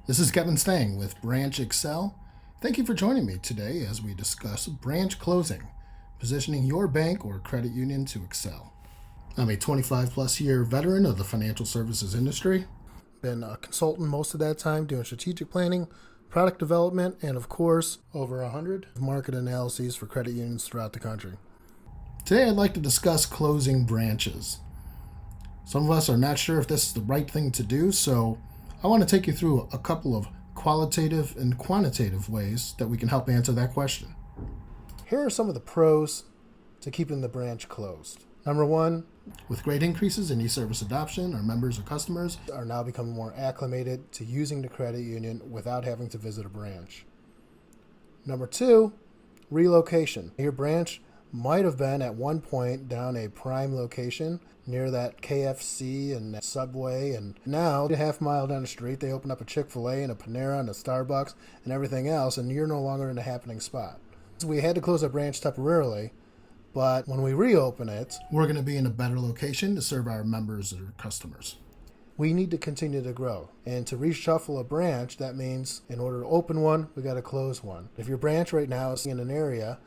This is Kevin Stang with BranchXcel. Thank you for joining me today as we discuss branch closing, positioning your bank or credit union to excel. I'm a 25 plus year veteran of the financial services industry. Been a consultant most of that time doing strategic planning, product development, and of course, over 100 market analyses for credit unions throughout the country. Today I'd like to discuss closing branches. Some of us are not sure if this is the right thing to do, so I want to take you through a couple of qualitative and quantitative ways that we can help answer that question. Here are some of the pros to keeping the branch closed. Number one, with great increases in e-service adoption, our members or customers are now becoming more acclimated to using the credit union without having to visit a branch. Number two, relocation. Your branch might have been at one point down a prime location near that KFC and that Subway, and now a half mile down the street they open up a Chick-fil-A and a Panera and a Starbucks and everything else, and you're no longer in a happening spot. So we had to close our branch temporarily, but when we reopen it, we're going to be in a better location to serve our members or customers. We need to continue to grow, and to reshuffle a branch, that means in order to open one, we got to close one. If your branch right now is in an area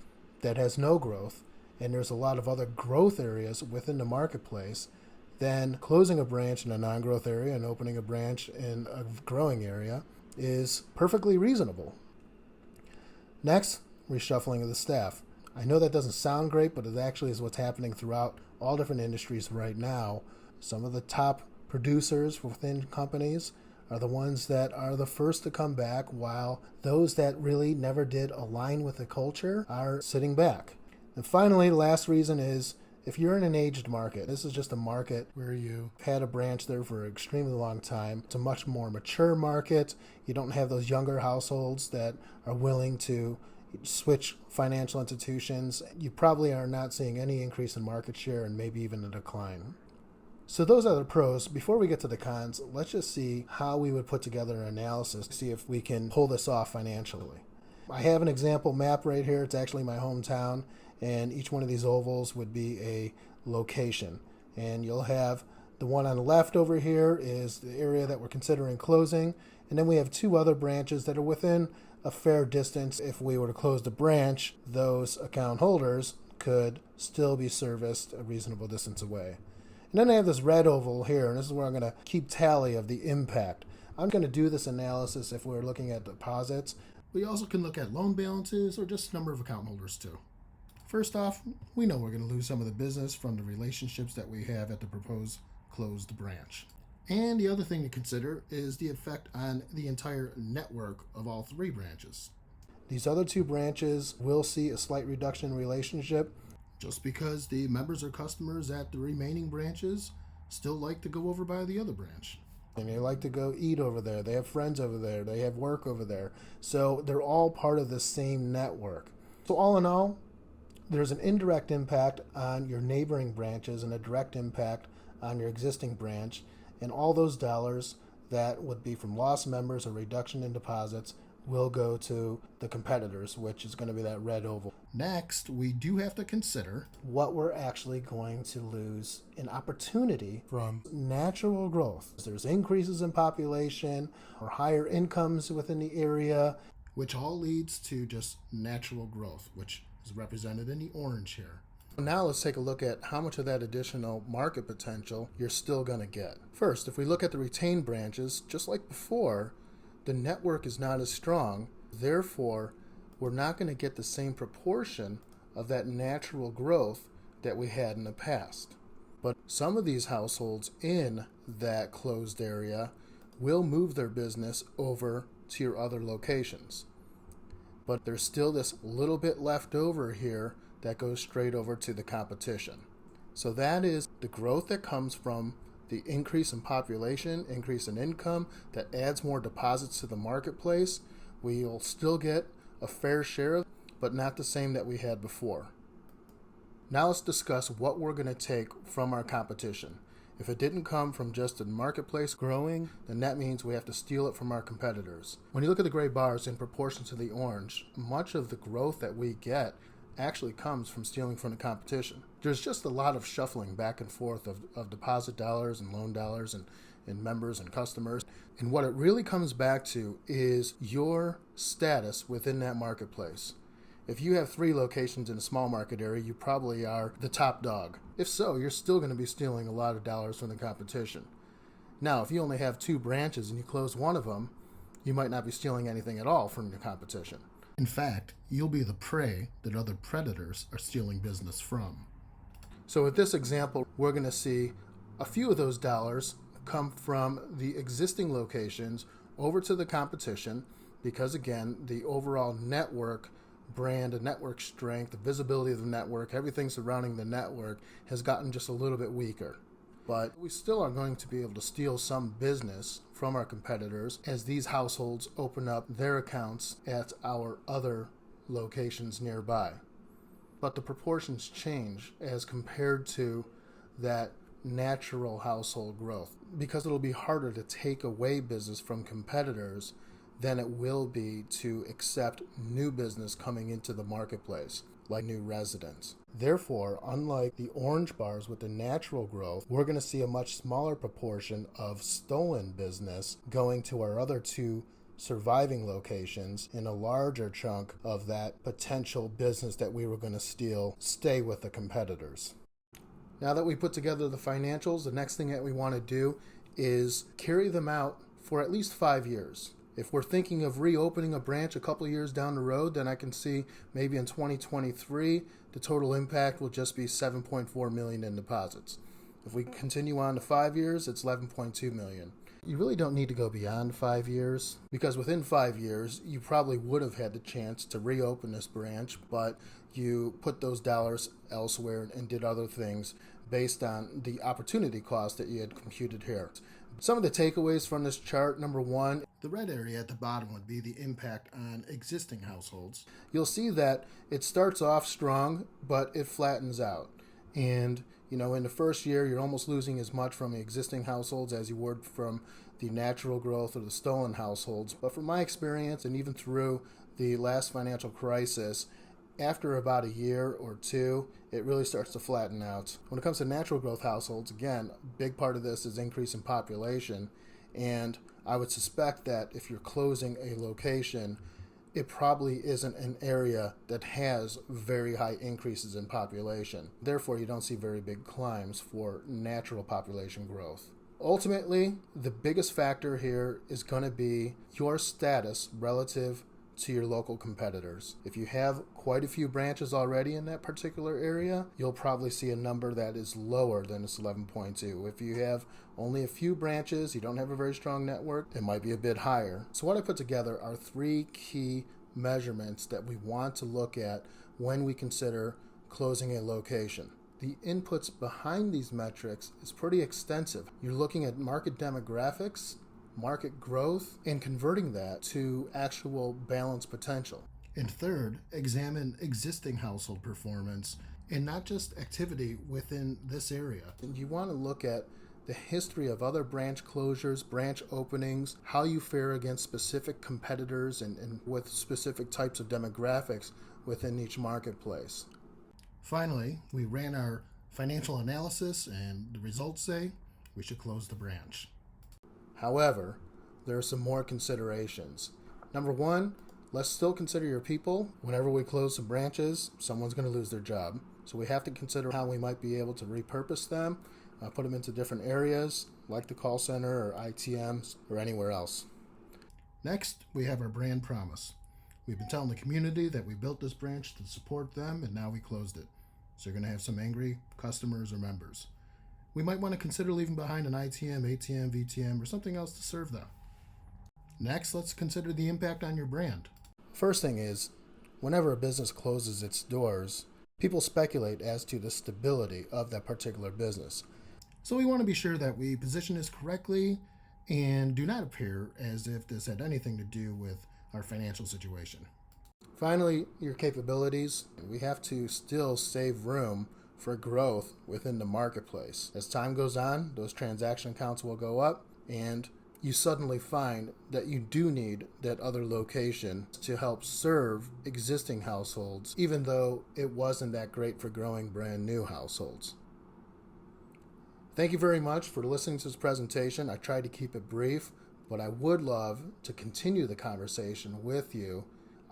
that has no growth, and there's a lot of other growth areas within the marketplace, then closing a branch in a non-growth area and opening a branch in a growing area is perfectly reasonable. Next, reshuffling of the staff. I know that doesn't sound great, but it actually is what's happening throughout all different industries right now. Some of the top producers within companies are the ones that are the first to come back, while those that really never did align with the culture are sitting back. And finally, the last reason is if you're in an aged market, this is just a market where you've had a branch there for an extremely long time. It's a much more mature market. You don't have those younger households that are willing to switch financial institutions. You probably are not seeing any increase in market share and maybe even a decline. So those are the pros. Before we get to the cons, let's just see how we would put together an analysis to see if we can pull this off financially. I have an example map right here. It's actually my hometown, and each one of these ovals would be a location. And you'll have the one on the left over here is the area that we're considering closing, and then we have two other branches that are within a fair distance. If we were to close the branch, those account holders could still be serviced a reasonable distance away. And then I have this red oval here, and this is where I'm going to keep tally of the impact. I'm going to do this analysis if we're looking at deposits. We also can look at loan balances or just number of account holders too. First off, we know we're going to lose some of the business from the relationships that we have at the proposed closed branch. And the other thing to consider is the effect on the entire network of all three branches. These other two branches will see a slight reduction in relationship, just because the members or customers at the remaining branches still like to go over by the other branch. And they like to go eat over there. They have friends over there. They have work over there. So they're all part of the same network. So all in all, there's an indirect impact on your neighboring branches and a direct impact on your existing branch. And all those dollars that would be from lost members or reduction in deposits will go to the competitors, which is going to be that red oval. Next, we do have to consider what we're actually going to lose in opportunity from natural growth. There's increases in population or higher incomes within the area, which all leads to just natural growth, which is represented in the orange here. Now let's take a look at how much of that additional market potential you're still going to get. First, if we look at the retained branches, just like before, the network is not as strong. Therefore, we're not going to get the same proportion of that natural growth that we had in the past. But some of these households in that closed area will move their business over to your other locations. But there's still this little bit left over here that goes straight over to the competition. So that is the growth that comes from the increase in population, increase in income, that adds more deposits to the marketplace. We'll still get a fair share, but not the same that we had before. Now let's discuss what we're going to take from our competition. If it didn't come from just the marketplace growing, then that means we have to steal it from our competitors. When you look at the gray bars in proportion to the orange, much of the growth that we get actually comes from stealing from the competition. There's just a lot of shuffling back and forth of deposit dollars and loan dollars, and in members and customers. And what it really comes back to is your status within that marketplace. If you have 3 locations in a small market area, you probably are the top dog. If so, you're still going to be stealing a lot of dollars from the competition. Now, if you only have 2 branches and you close one of them, you might not be stealing anything at all from the competition. In fact, you'll be the prey that other predators are stealing business from. So with this example, we're going to see a few of those dollars come from the existing locations over to the competition because, again, the overall network brand and network strength, the visibility of the network, everything surrounding the network has gotten just a little bit weaker. But we still are going to be able to steal some business from our competitors as these households open up their accounts at our other locations nearby. But the proportions change as compared to that natural household growth because it'll be harder to take away business from competitors than it will be to accept new business coming into the marketplace, like new residents. Therefore, unlike the orange bars with the natural growth, we're going to see a much smaller proportion of stolen business going to our other 2 surviving locations, and a larger chunk of that potential business that we were going to steal stay with the competitors. Now that we put together the financials, the next thing that we want to do is carry them out for at least 5 years. If we're thinking of reopening a branch a couple of years down the road, then I can see maybe in 2023, the total impact will just be $7.4 million in deposits. If we continue on to 5 years, it's $11.2 million. You really don't need to go beyond 5 years because within 5 years, you probably would have had the chance to reopen this branch, but you put those dollars elsewhere and did other things based on the opportunity cost that you had computed here. Some of the takeaways from this chart: number 1, the red area at the bottom would be the impact on existing households. You'll see that it starts off strong, but it flattens out. And, in the first year, you're almost losing as much from the existing households as you would from the natural growth or the stolen households. But from my experience, and even through the last financial crisis, after about a year or 2, it really starts to flatten out. When it comes to natural growth households, again, a big part of this is increase in population. And I would suspect that if you're closing a location, it probably isn't an area that has very high increases in population. Therefore, you don't see very big climbs for natural population growth. Ultimately, the biggest factor here is going to be your status relative to your local competitors. If you have quite a few branches already in that particular area, you'll probably see a number that is lower than this 11.2. If you have only a few branches, you don't have a very strong network, it might be a bit higher. So what I put together are 3 key measurements that we want to look at when we consider closing a location. The inputs behind these metrics is pretty extensive. You're looking at market demographics, market growth, and converting that to actual balance potential. And third, examine existing household performance and not just activity within this area. And you want to look at the history of other branch closures, branch openings, how you fare against specific competitors and with specific types of demographics within each marketplace. Finally, we ran our financial analysis and the results say we should close the branch. However, there are some more considerations. Number 1, let's still consider your people. Whenever we close some branches, someone's going to lose their job. So we have to consider how we might be able to repurpose them, put them into different areas, like the call center or ITMs or anywhere else. Next, we have our brand promise. We've been telling the community that we built this branch to support them, and now we closed it. So you're going to have some angry customers or members. We might want to consider leaving behind an ITM, ATM, VTM, or something else to serve them. Next, let's consider the impact on your brand. First thing is, whenever a business closes its doors, people speculate as to the stability of that particular business. So we want to be sure that we position this correctly and do not appear as if this had anything to do with our financial situation. Finally, your capabilities. We have to still save room for growth within the marketplace. As time goes on, those transaction counts will go up, and you suddenly find that you do need that other location to help serve existing households, even though it wasn't that great for growing brand new households. Thank you very much for listening to this presentation. I tried to keep it brief, but I would love to continue the conversation with you.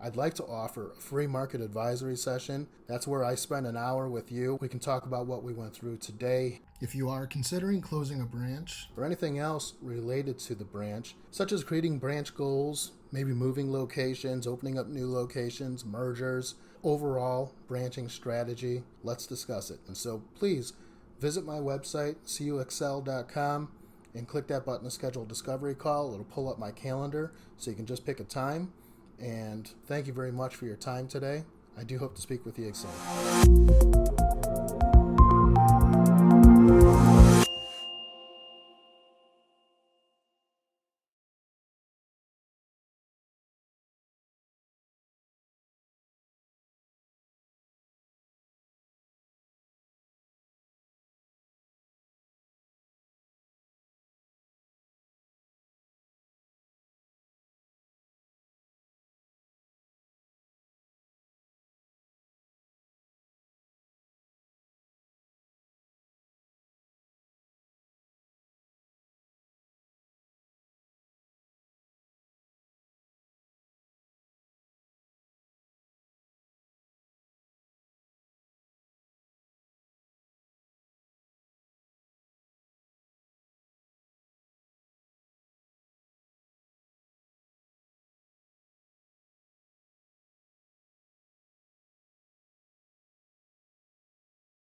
I'd like to offer a free market advisory session. That's where I spend an hour with you. We can talk about what we went through today. If you are considering closing a branch or anything else related to the branch, such as creating branch goals, maybe moving locations, opening up new locations, mergers, overall branching strategy, let's discuss it. And so please visit my website, cuxcel.com, and click that button to schedule a discovery call. It'll pull up my calendar so you can just pick a time. And thank you very much for your time today. I do hope to speak with you soon.